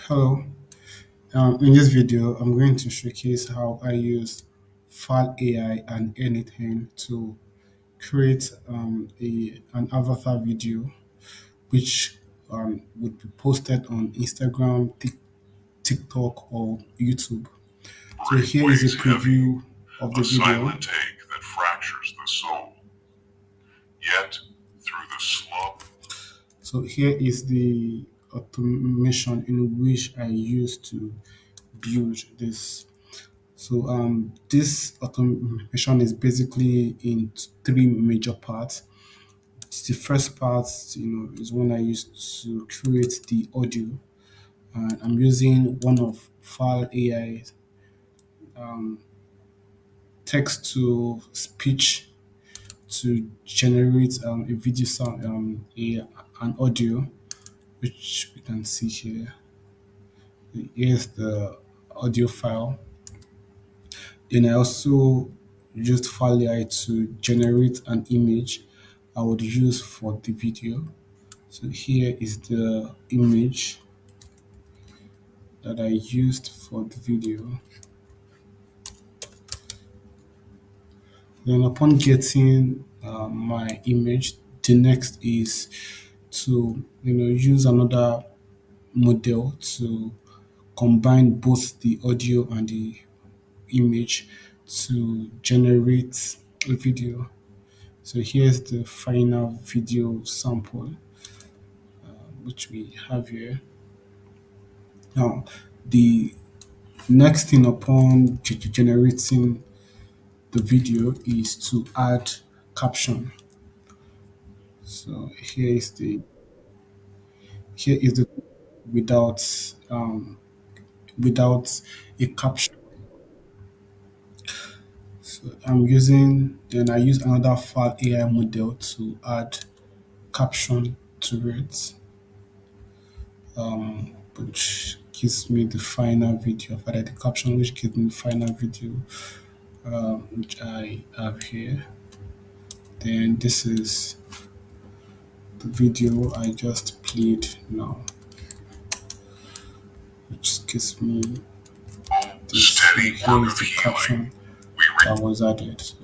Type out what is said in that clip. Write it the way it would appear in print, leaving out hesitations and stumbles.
Hello. In this video, I'm going to showcase how I use File AI and n8n to create an avatar video which would be posted on Instagram, TikTok, or YouTube. So Great here is a weighs heavy, preview of the a video. silent ache that fractures the soul. Yet, through the slow, So here is the automation in which I use to build this. So this automation is basically in three major parts. The first part, is when I use to create the audio, and I'm using one of File AI text to speech to generate a video sound, an audio, which we can see here. Here's the audio file. Then I also used File AI to generate an image I would use for the video. So here is the image that I used for the video. Then upon getting my image, the next is to use another model to combine both the audio and the image to generate a video. So here's the final video sample which we have here. Now, the next thing upon generating the video is to add caption. So here is the without without a caption. So I use another file AI model to add caption to it, which gives me the final video. I've added the caption, which gives me the final video, which I have here. Then this is the video I just played now, which gives me this. So steady here work is of the healing. caption We that was added. So